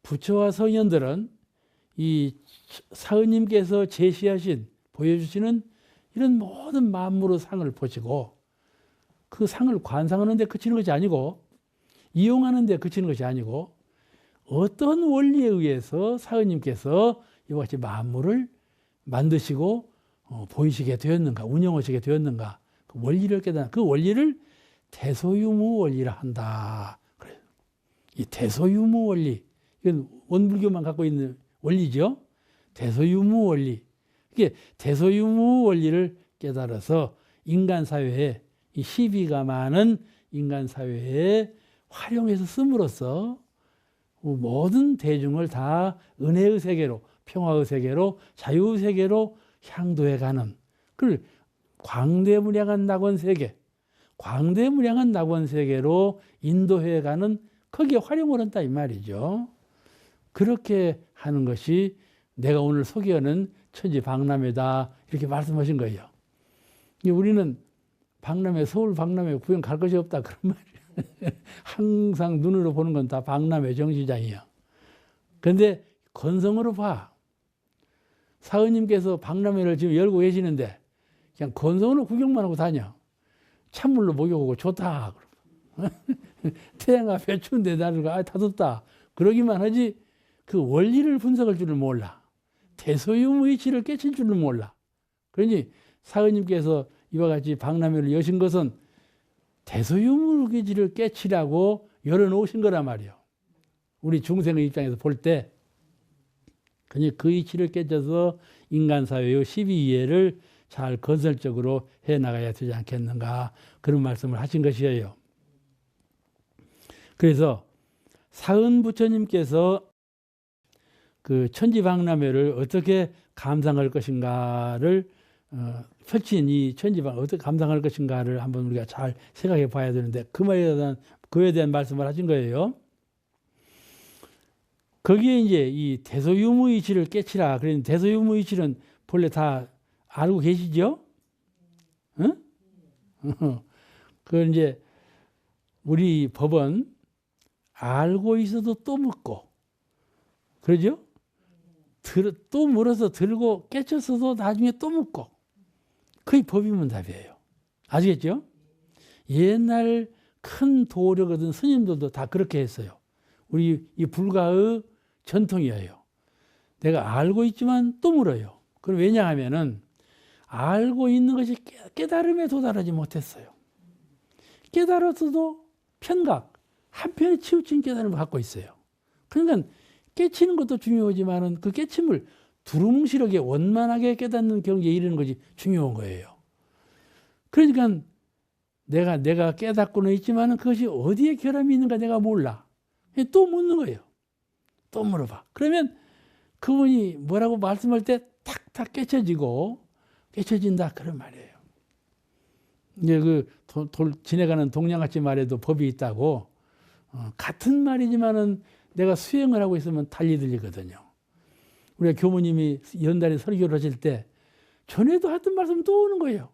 부처와 성현들은 이 사은님께서 제시하신, 보여주시는 이런 모든 만물의 상을 보시고 그 상을 관상하는 데 그치는 것이 아니고, 이용하는 데 그치는 것이 아니고, 어떤 원리에 의해서 사은님께서 이와 같이 만물을 만드시고 보이시게 되었는가, 운영하시게 되었는가, 그 원리를 깨닫는, 그 원리를 대소유무 원리라 한다. 그래요. 이 대소유무 원리, 이건 원불교만 갖고 있는 원리죠. 대소유무 원리. 이게 대소유무 원리를 깨달아서 인간 사회에, 이 시비가 많은 인간 사회에 활용해서 씀으로써 모든 대중을 다 은혜의 세계로, 평화의 세계로, 자유의 세계로 향도해가는, 그 광대무량한 낙원 세계, 광대무량한 낙원 세계로 인도해가는, 거기에 활용을 한다, 이 말이죠. 그렇게 하는 것이 내가 오늘 소개하는 천지 박람회다, 이렇게 말씀하신 거예요. 우리는 박람회, 서울 박람회 구경 갈 것이 없다, 그런 말이에요. 항상 눈으로 보는 건 다 박람회 정시장이에요. 그런데 건성으로 봐. 사은님께서 박람회를 지금 열고 계시는데 그냥 건성으로 구경만 하고 다녀. 찬물로 목욕하고 좋다. 태양 앞에 추운데 나를 다 덥다. 그러기만 하지 그 원리를 분석할 줄을 몰라. 대소유무이치를 깨칠 줄을 몰라. 그러니 사은님께서 이와 같이 박람회를 여신 것은 대소유무이치를 깨치라고 열어놓으신 거란 말이에요. 우리 중생의 입장에서 볼 때 그 이치를 깨쳐서 인간 사회의 시비이해를 잘 건설적으로 해나가야 되지 않겠는가, 그런 말씀을 하신 것이에요. 그래서 사은 부처님께서 그 천지박람회를 어떻게 감상할 것인가를 펼친 이 천지박 어떻게 감상할 것인가를 한번 우리가 잘 생각해 봐야 되는데, 그에 대한 말씀을 하신 거예요. 거기에 이제 이 대소유무이치를 깨치라. 그러니 대소유무이치는 본래 다 알고 계시죠? 응? 그 이제 우리 법은 알고 있어도 또 묻고, 그러죠? 또 물어서 들고 깨쳤어도 나중에 또 묻고, 그게 법이면 답이에요. 아시겠죠? 옛날 큰 도력거든 스님들도 다 그렇게 했어요. 우리 이 불가의 전통이에요. 내가 알고 있지만 또 물어요. 그럼 왜냐하면은 알고 있는 것이 깨달음에 도달하지 못했어요. 깨달았어도 편각, 한편에 치우친 깨달음을 갖고 있어요. 그러니까 깨치는 것도 중요하지만은 그 깨침을 두루뭉실하게 원만하게 깨닫는 경지에 이르는 것이 중요한 거예요. 그러니까 내가 깨닫고는 있지만은 그것이 어디에 결함이 있는가 내가 몰라. 또 묻는 거예요. 또 물어봐. 그러면 그분이 뭐라고 말씀할 때 탁탁 깨쳐진다 그런 말이에요. 이제 지내가는 동양같이 말해도 법이 있다고 같은 말이지만은 내가 수행을 하고 있으면 달리 들리거든요. 우리가 교무님이 연달에 설교를 하실 때 전에도 했던 말씀 또 오는 거예요.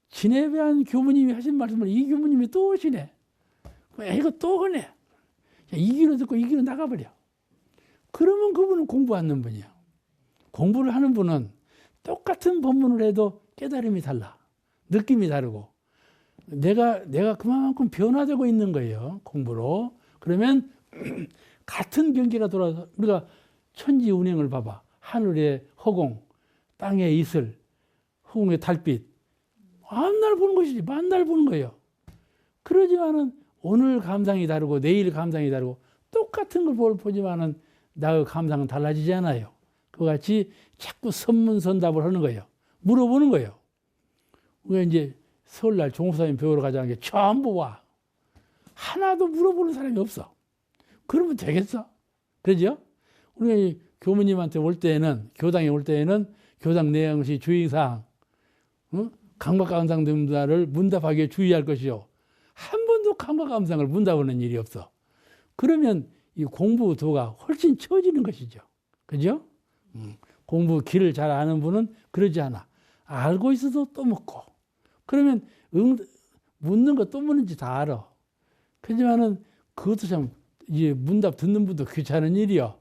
진해배한 교무님이 하신 말씀을 이 교무님이 또 오시네. 이거 또 하네. 이 길로 듣고 이 길로 나가버려. 그러면 그분은 공부 하는 분이야. 공부를 하는 분은 똑같은 법문을 해도 깨달음이 달라. 느낌이 다르고. 내가 그만큼 변화되고 있는 거예요. 공부로. 그러면 같은 경계가 돌아서 우리가 천지 운행을 봐봐. 하늘의 허공, 땅의 이슬, 허공의 달빛. 만날 보는 것이지. 만날 보는 거예요. 그러지만은 오늘 감상이 다르고 내일 감상이 다르고 똑같은 걸 보지만은 나의 감상은 달라지잖아요. 그와 같이 자꾸 선문선답을 하는 거예요. 물어보는 거예요. 우리가 이제 설날 종업사님 배우러 가자는 게 전부 와. 하나도 물어보는 사람이 없어. 그러면 되겠어? 그러죠? 우리가 교무님한테 올 때에는, 교당에 올 때에는 교당 내용시 주의사항, 강박감상등자를 문답하기에 주의할 것이요. 한 번도 강박감상을 문답하는 일이 없어. 그러면 이 공부도가 훨씬 처지는 것이죠. 그죠? 공부 길을 잘 아는 분은 그러지 않아. 알고 있어도 또 묻고. 그러면 묻는 거 또 묻는지 다 알아. 그렇지만은 그것도 참 이제 문답 듣는 분도 귀찮은 일이요.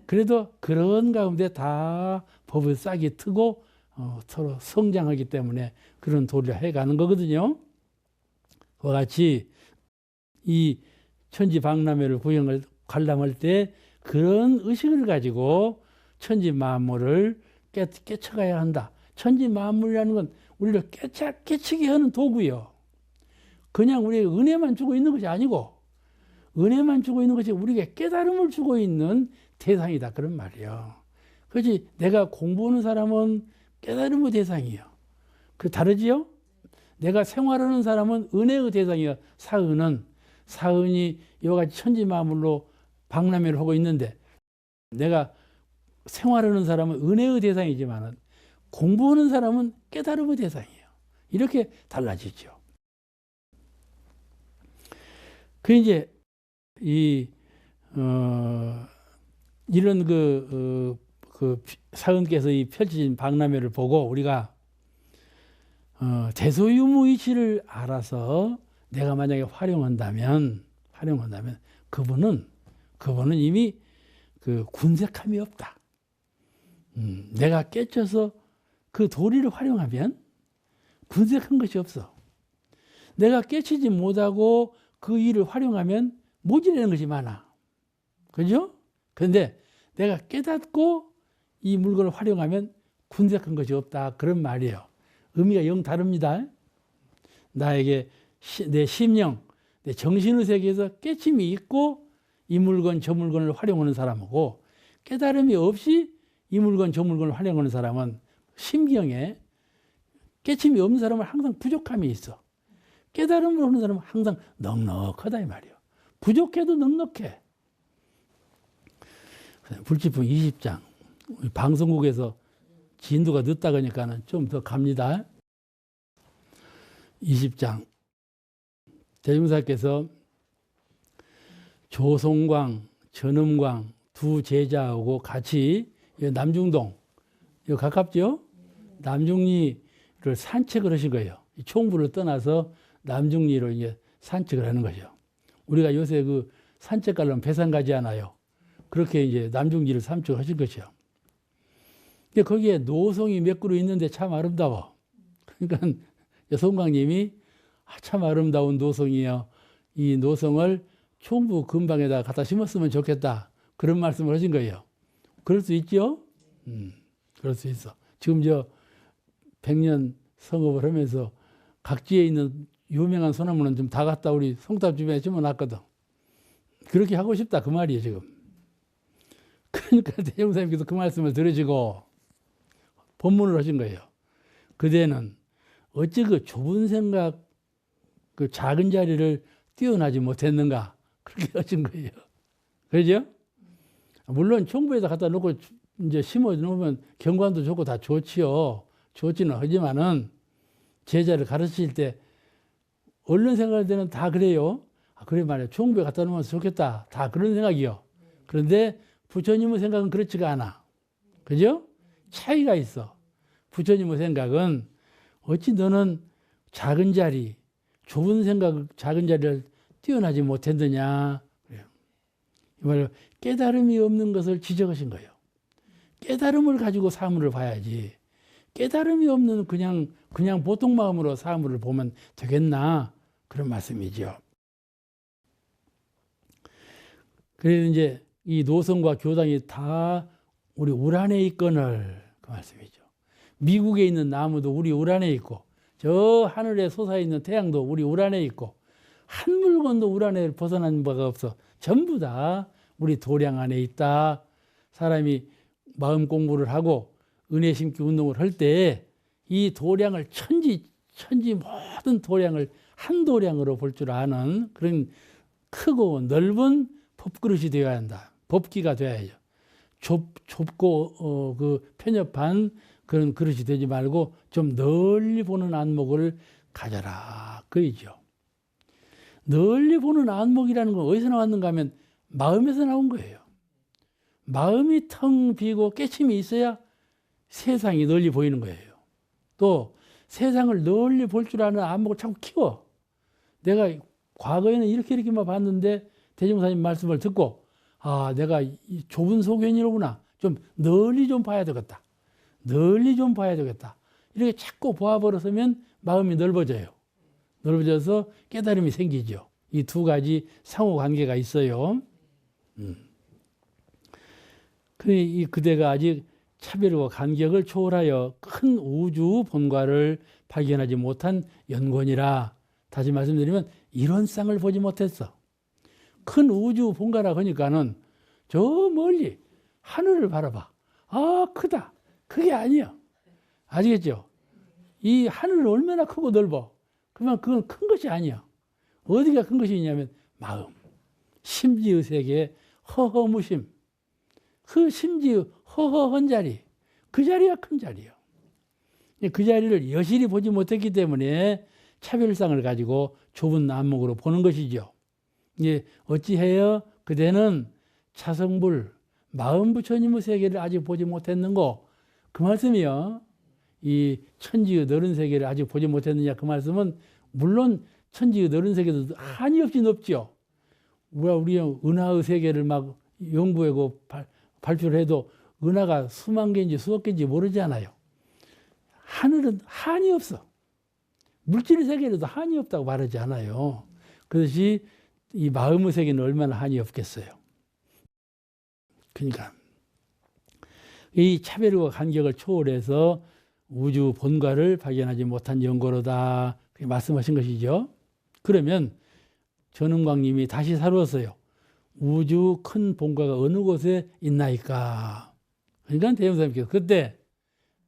그래도 그런 가운데 다 법을 싹이 트고 서로 성장하기 때문에 그런 도리를 해가는 거거든요. 그와 같이 이 천지박람회를 구경을 관람할 때 그런 의식을 가지고 천지 만물을 깨쳐가야 한다. 천지 만물이라는 건 우리를 깨치게 하는 도구요. 그냥 우리에게 은혜만 주고 있는 것이 아니고 은혜만 주고 있는 것이 우리에게 깨달음을 주고 있는 대상이다. 그런 말이에요. 그렇지 내가 공부하는 사람은 깨달음의 대상이에요. 그 다르지요? 내가 생활하는 사람은 은혜의 대상이에요. 사은이 이와 같이 천지 만물로 박람회를 하고 있는데 내가 생활하는 사람은 은혜의 대상이지만 공부하는 사람은 깨달음의 대상이에요. 이렇게 달라지죠. 그 이제 이런 사은께서 이 펼쳐진 박람회를 보고 우리가 대소유무이치를 알아서 내가 만약에 활용한다면 그분은 이미 그 군색함이 없다. 내가 깨쳐서 그 도리를 활용하면 군색한 것이 없어. 내가 깨치지 못하고 그 일을 활용하면 모질라는 것이 많아. 그죠? 그런데 내가 깨닫고 이 물건을 활용하면 군색한 것이 없다. 그런 말이에요. 의미가 영 다릅니다. 나에게 내 심령, 내 정신의 세계에서 깨침이 있고 이 물건, 저 물건을 활용하는 사람하고 깨달음이 없이 이 물건, 저 물건을 활용하는 사람은 심경에 깨침이 없는 사람은 항상 부족함이 있어. 깨달음을 하는 사람은 항상 넉넉하다 이 말이에요. 부족해도 넉넉해. 불치풍 20장. 방송국에서 진도가 늦다 그러니까는 좀 더 갑니다. 20장. 대중사께서 조송광, 전음광 두 제자하고 같이 남중동, 이거 가깝죠? 남중리를 산책을 하신 거예요. 총부를 떠나서 남중리로 이제 산책을 하는 거죠. 우리가 요새 그 산책 가려면 배산 가지 않아요. 그렇게 이제 남중리를 산책하신 것이요. 근데 거기에 노송이 몇 그루 있는데 참 아름다워. 그러니까 여성광님이 참 아름다운 노송이요. 이 노송을 총부 근방에다 갖다 심었으면 좋겠다. 그런 말씀을 하신 거예요. 그럴 수 있죠? 그럴 수 있어. 지금 저 100년 성업을 하면서 각지에 있는 유명한 소나무는 좀 다 갖다 우리 송탑 주변에 심어놨거든. 그렇게 하고 싶다 그 말이에요 지금. 그러니까 대종사님께서 그 말씀을 들으시고 법문을 하신 거예요. 그대는 어찌 그 좁은 생각, 그 작은 자리를 뛰어나지 못했는가? 그렇게 하신 거예요. 그죠? 물론 총부에다 갖다 놓고 이제 심어 놓으면 경관도 좋고 다 좋지요. 좋지는 하지만은 제자를 가르칠 때 얼른 생각할 때는 다 그래요. 아, 그래 말이야. 총부에 갖다 놓으면 좋겠다. 다 그런 생각이요. 그런데 부처님의 생각은 그렇지가 않아. 그죠? 차이가 있어. 부처님의 생각은 어찌 너는 작은 자리, 좁은 생각, 작은 자리를 뛰어나지 못했느냐. 그래요. 이 말로 깨달음이 없는 것을 지적하신 거예요. 깨달음을 가지고 사물을 봐야지. 깨달음이 없는 그냥 보통 마음으로 사물을 보면 되겠나. 그런 말씀이죠. 그래서 이제 이 노선과 교당이 다 우리 울 안에 있거늘 그 말씀이죠. 미국에 있는 나무도 우리 울 안에 있고 저 하늘에 솟아있는 태양도 우리 울 안에 있고 한 물건도 울 안에 벗어난 바가 없어. 전부 다 우리 도량 안에 있다. 사람이 마음 공부를 하고 은혜 심기 운동을 할 때 이 도량을 천지 모든 도량을 한 도량으로 볼 줄 아는 그런 크고 넓은 법그릇이 되어야 한다. 법기가 되어야죠. 좁고 그 편협한 그런 그릇이 되지 말고 좀 널리 보는 안목을 가져라. 그이죠. 널리 보는 안목이라는 건 어디서 나왔는가 하면 마음에서 나온 거예요. 마음이 텅 비고 깨침이 있어야 세상이 널리 보이는 거예요. 또 세상을 널리 볼 줄 아는 안목을 자꾸 키워. 내가 과거에는 이렇게만 봤는데 대종사님 말씀을 듣고 아 내가 이 좁은 소견이로구나. 좀 널리 좀 봐야 되겠다. 널리 좀 봐야 되겠다. 이렇게 자꾸 보아버렸으면 마음이 넓어져요. 넓어져서 깨달음이 생기죠. 이 두 가지 상호관계가 있어요. 그대가 아직 차별과 간격을 초월하여 큰 우주 본과를 발견하지 못한 연곤이라. 다시 말씀드리면 이런 쌍을 보지 못했어. 큰 우주 본과라고 하니까는 저 멀리 하늘을 바라봐. 아 크다. 그게 아니야. 아시겠죠? 이 하늘은 얼마나 크고 넓어. 그러면 그건 큰 것이 아니야. 어디가 큰 것이 있냐면 마음. 심지의 세계 허허무심. 그 심지의 허허한 자리. 그 자리가 큰 자리예요. 그 자리를 여실히 보지 못했기 때문에 차별상을 가지고 좁은 안목으로 보는 것이죠. 이제 어찌해요? 그대는 차성불 마음 부처님의 세계를 아직 보지 못했는고 그 말씀이요. 이 천지의 넓은 세계를 아직 보지 못했느냐 그 말씀은 물론 천지의 넓은 세계도 한이 없이 넓죠. 우리 은하의 세계를 막 연구하고 발표를 해도 은하가 수만 개인지 수억 개인지 모르잖아요. 하늘은 한이 없어. 물질 세계에도 한이 없다고 말하지 않아요. 그것이 이 마음의 세계는 얼마나 한이 없겠어요. 그러니까 이 차별과 간격을 초월해서 우주 본과를 발견하지 못한 연고로다. 그렇게 말씀하신 것이죠. 그러면 전은광님이 다시 살았어요. 우주 큰 본과가 어느 곳에 있나이까. 그러니까 대형사님께서 그때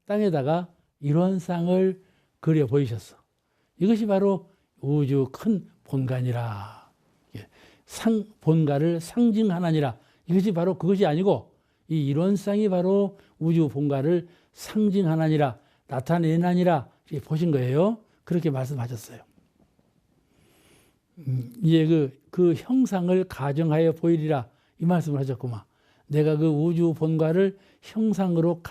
땅에다가 이런 쌍을 그려 보이셨어. 이것이 바로 우주 큰 본관이라. 본가를 상징하나니라. 이것이 바로 그것이 아니고 이 이론상이 바로 우주 본가를 상징하나니라. 나타내나니라. 이렇게 보신 거예요. 그렇게 말씀하셨어요. 이제 그 형상을 가정하여 보이리라. 이 말씀을 하셨구만. 내가 그 우주 본가를 형상으로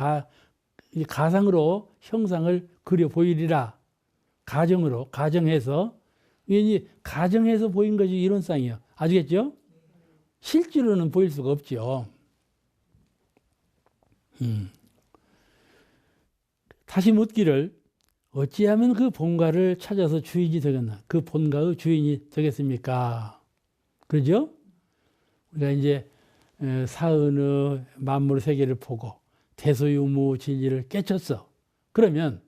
가상으로 형상을 그려 보이리라. 가정해서. 이게 가정해서 보인 것이 이론상이에요. 아시겠죠? 실제로는 보일 수가 없죠. 다시 묻기를 어찌하면 그 본가를 찾아서 주인이 되겠나? 그 본가의 주인이 되겠습니까? 그러죠? 우리가 이제 사은의 만물 세계를 보고 대소유무 진리를 깨쳤어. 그러면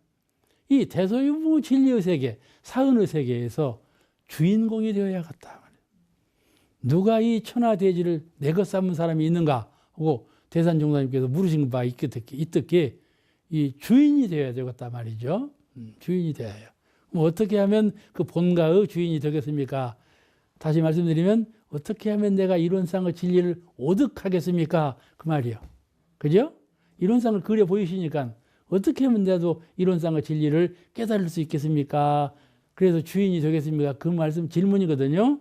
이 대소유무 진리의 세계, 사은의 세계에서 주인공이 되어야겠다. 누가 이 천하대지를 내 것 삼은 사람이 있는가 하고 대산종사님께서 물으신 바 있듯이 이 주인이 되어야 되겠다 말이죠. 주인이 되어야 해요. 그럼 어떻게 하면 그 본가의 주인이 되겠습니까? 다시 말씀드리면 어떻게 하면 내가 이론상의 진리를 오득하겠습니까? 그 말이요. 그죠? 이론상을 그려 보이시니까 어떻게 하면 내도 이론상의 진리를 깨달을 수 있겠습니까? 그래서 주인이 되겠습니까? 그 말씀 질문이거든요.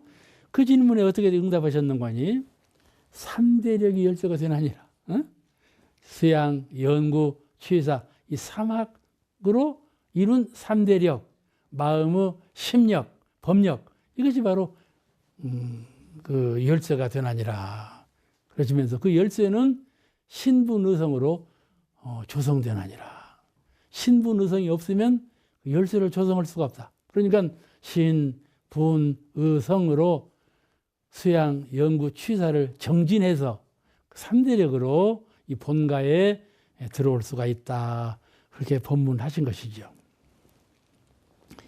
그 질문에 어떻게 응답하셨는 거니? 3대력이 열쇠가 되나니라. 어? 수양, 연구, 취사 이 3학으로 이룬 3대력, 마음의 심력, 법력 이것이 바로 그 열쇠가 되나니라. 그러시면서 그 열쇠는 신분의성으로 조성되나니라. 신분의성이 없으면 그 열쇠를 조성할 수가 없다. 그러니까 신, 분, 의성으로 수양, 연구, 취사를 정진해서 3대력으로 이 본가에 들어올 수가 있다. 그렇게 법문하신 것이죠.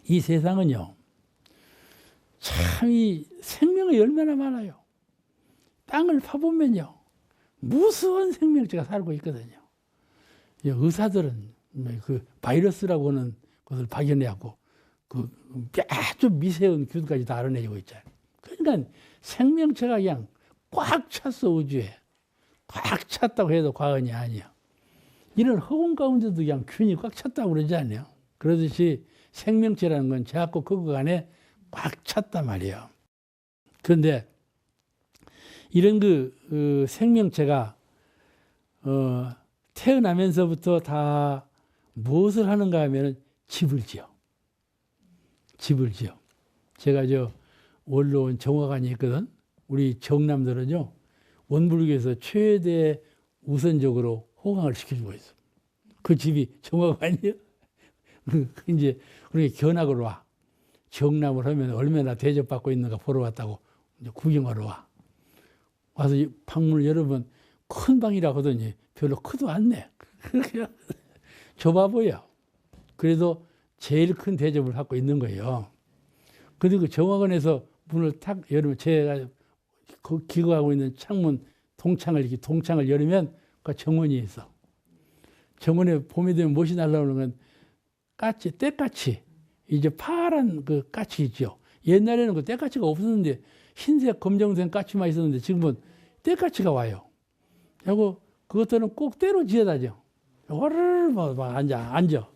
이 세상은요, 참 이 생명이 얼마나 많아요. 땅을 파보면요, 무수한 생명체가 살고 있거든요. 의사들은 그 바이러스라고 하는 것을 발견해갖고 그 아주 미세한 균까지 다 알아내고 있잖아요. 그러니까 생명체가 그냥 꽉 찼어, 우주에. 꽉 찼다고 해도 과언이 아니야. 이런 허공 가운데도 그냥 균이 꽉 찼다고 그러지 않아요? 그러듯이 생명체라는 건 자꾸 그거 안에 꽉 찼단 말이에요. 그런데 이런 그 생명체가 태어나면서부터 다 무엇을 하는가 하면 집을 지어. 집을 지어. 제가 원로원 정화관이 있거든. 우리 정남들은요, 원불교에서 최대 우선적으로 호강을 시켜주고 있어. 그 집이 정화관이에요. 이제 그렇게 견학을 와. 정남을 하면 얼마나 대접받고 있는가 보러 왔다고 이제 구경하러 와. 와서 방문을 열어보면 큰 방이라 하더니 별로 크도 않네. 그렇게 좁아 보여. 그래도 제일 큰 대접을 받고 있는 거예요. 그리고 그 정화관에서 문을 탁 열으면 제가 기거하고 있는 창문 동창을 열으면 그 정원이 있어. 정원에 봄이 되면 무엇이 날라오는 건 까치, 떼까치. 이제 파란 그 까치 있죠. 옛날에는 그 떼까치가 없었는데 흰색, 검정색 까치만 있었는데 지금은 떼까치가 와요. 그리고 그것들은 꼭 때로 지어다죠. 호르르 막 앉아.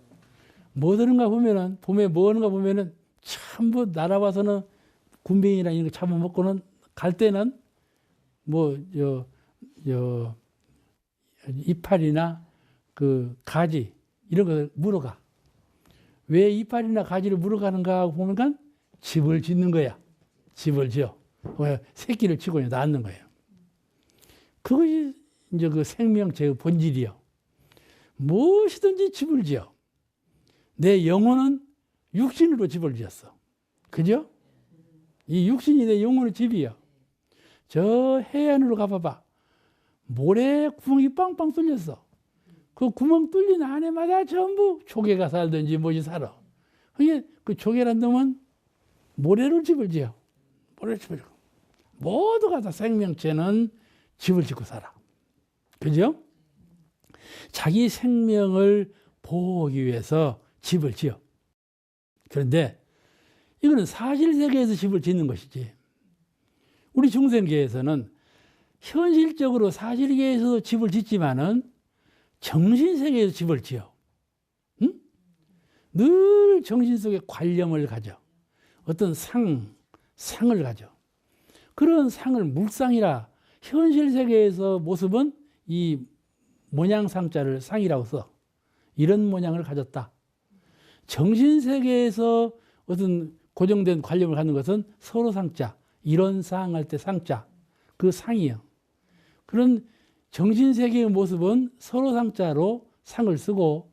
뭐 하는가 보면은, 봄에 뭐 하는가 보면은 전부 날아와서는 군뱅이나 이런 거 잡아먹고는 갈 때는 이파리나 그 가지 이런 걸 물어가. 왜 이파리나 가지를 물어가는가 하고 보면 집을 짓는 거야. 집을 지어. 새끼를 치고 낳는 거예요. 그것이 이제 그 생명체의 본질이요. 무엇이든지 집을 지어. 내 영혼은 육신으로 집을 지었어. 그죠? 이 육신이 내 영혼의 집이요. 저 해안으로 가봐봐. 모래 구멍이 빵빵 뚫렸어. 그 구멍 뚫린 안에마다 전부 조개가 살든지 뭐지 살아. 그게 그 조개란 놈은 모래로 집을 지어. 모래로 집을 지어. 모두가 다 생명체는 집을 짓고 살아. 그죠? 자기 생명을 보호하기 위해서 집을 지어. 그런데 이거는 사실세계에서 집을 짓는 것이지. 우리 중생계에서는 현실적으로 사실계에서도 집을 짓지만은 정신세계에서 집을 지어. 응? 늘 정신 속에 관념을 가져. 어떤 상을 가져. 그런 상을 물상이라 현실세계에서 모습은 이 모양상자를 상이라고 써. 이런 모양을 가졌다. 정신세계에서 어떤 고정된 관념을 갖는 것은 서로상자, 이론상 할 때 상자, 그 상이요. 그런 정신세계의 모습은 서로상자로 상을 쓰고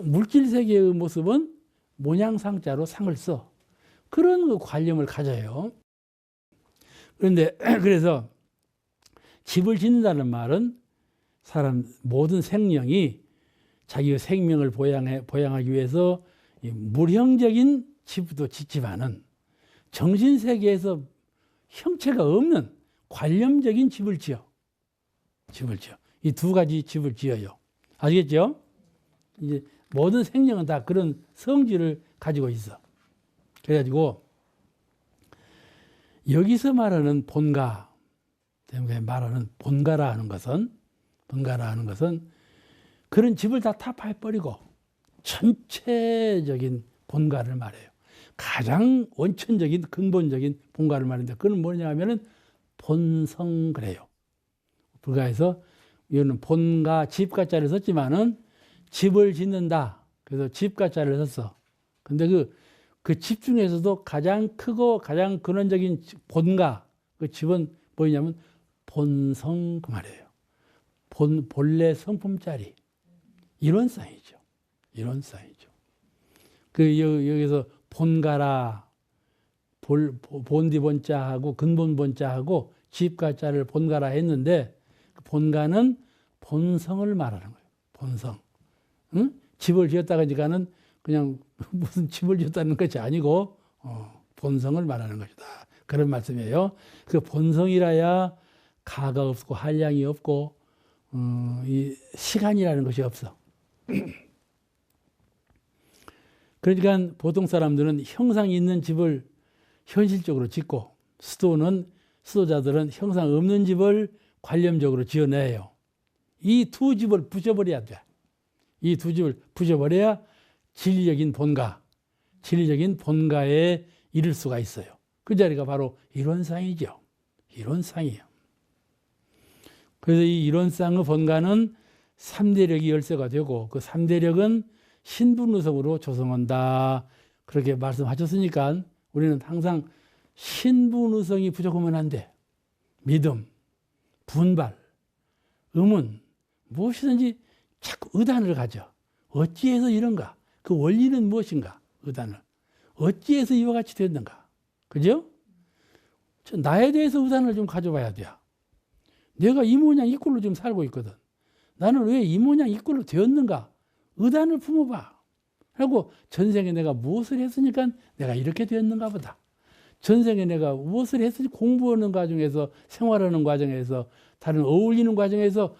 물질세계의 모습은 모양상자로 상을 써. 그런 그 관념을 가져요. 그런데 그래서 집을 짓는다는 말은 사람 모든 생명이 자기의 생명을 보양하기 위해서 물형적인 집도 짓지만은 정신세계에서 형체가 없는 관념적인 집을 지어. 이 두 가지 집을 지어요. 아시겠죠? 이제 모든 생명은 다 그런 성질을 가지고 있어. 그래가지고 여기서 말하는 본가, 때문에 말하는 본가라 하는 것은 그런 집을 다 타파해버리고 전체적인 본가를 말해요. 가장 원천적인 근본적인 본가를 말하는데 그건 뭐냐 하면은 본성 그래요. 불가에서 이거는 본가 집가자를 썼지만은 집을 짓는다. 그래서 집가자를 썼어. 근데 그 집 중에서도 가장 크고 가장 근원적인 본가, 그 집은 뭐냐면 본성 그 말이에요. 본래 성품짜리. 이론상이죠. 여기서 본가라, 본디 본자하고 근본 본자하고 집가자를 본가라 했는데 그 본가는 본성을 말하는 거예요. 본성. 응? 집을 지었다가 니까는 그냥 무슨 집을 지었다는 것이 아니고 본성을 말하는 것이다. 그런 말씀이에요. 그 본성이라야 가가 없고 한량이 없고 이 시간이라는 것이 없어. 그러니까 보통 사람들은 형상 있는 집을 현실적으로 짓고 수도자들은 형상 없는 집을 관념적으로 지어내요. 이 두 집을 부셔버려야 돼. 이 두 집을 부셔버려야 진리적인 본가에 이를 수가 있어요. 그 자리가 바로 이론상이죠. 이론상이에요. 그래서 이 이론상의 본가는 3대력이 열쇠가 되고 그 3대력은 신분의성으로 조성한다. 그렇게 말씀하셨으니까 우리는 항상 신분의성이 부족하면 안 돼. 믿음, 분발, 의문, 무엇이든지 자꾸 의단을 가져. 어찌해서 이런가? 그 원리는 무엇인가? 의단을. 어찌해서 이와 같이 됐는가? 그죠? 나에 대해서 의단을 좀 가져봐야 돼요. 내가 이 모양 이 꼴로 지금 살고 있거든. 나는 왜 이 모양 이 꼴로 되었는가? 의단을 품어봐. 그리고 전생에 내가 무엇을 했으니까 내가 이렇게 되었는가 보다. 전생에 내가 무엇을 했으니 공부하는 과정에서 생활하는 과정에서 다른 어울리는 과정에서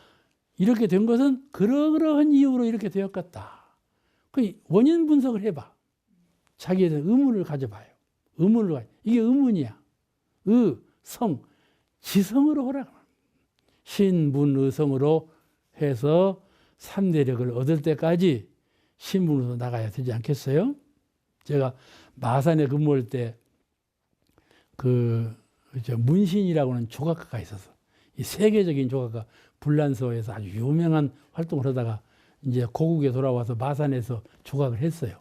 이렇게 된 것은 그러한 이유로 이렇게 되었겠다. 그 원인 분석을 해봐. 자기에 대한 의문을 가져봐요. 이게 의문이야. 성, 지성으로 하라. 신분의성으로 해서 3대력을 얻을 때까지 신분으로 나가야 되지 않겠어요? 제가 마산에 근무할 때 문신이라고 하는 조각가가 있어서 이 세계적인 조각가 불란서에서 아주 유명한 활동을 하다가 이제 고국에 돌아와서 마산에서 조각을 했어요.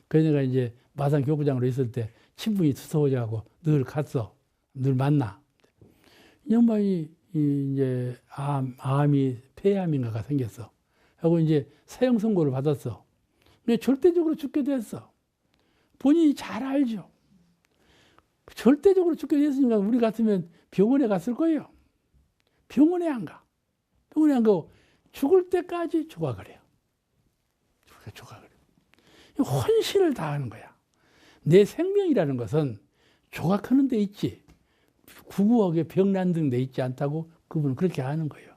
그러니까 이제 마산 교구장으로 있을 때 친분이 두서워져가고 늘 갔어. 늘 만나. 이 양반이 이제 폐암인가가 생겼어. 하고 이제 사형 선고를 받았어. 근데 절대적으로 죽게 됐어. 본인이 잘 알죠. 절대적으로 죽게 됐으니까 우리 같으면 병원에 갔을 거예요. 병원에 안 가. 병원에 안 가고 죽을 때까지 조각을 해요. 조각을 해요. 헌신을 다하는 거야. 내 생명이라는 것은 조각하는 데 있지. 구구하게 병난등 데 있지 않다고 그분은 그렇게 하는 거예요.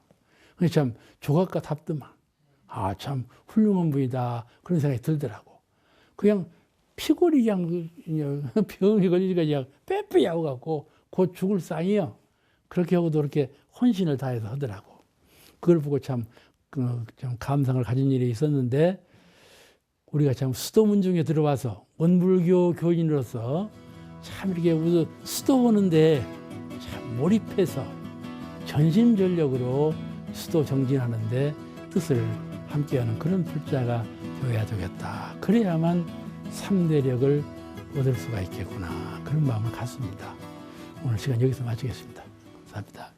그래서 참 조각가 답더만. 참 훌륭한 분이다. 그런 생각이 들더라고. 그냥 피골이 그냥 병이 걸리니까 그냥 빼빼 하고 갖고 곧 죽을 상이요. 그렇게 하고도 그렇게 헌신을 다해서 하더라고. 그걸 보고 참 감상을 가진 일이 있었는데 우리가 참 수도문중에 들어와서 원불교 교인으로서 참 이렇게 수도 오는데 참 몰입해서 전심전력으로 수도 정진하는데 뜻을 함께하는 그런 불자가 되어야 되겠다. 그래야만 3대력을 얻을 수가 있겠구나. 그런 마음을 갖습니다. 오늘 시간 여기서 마치겠습니다. 감사합니다.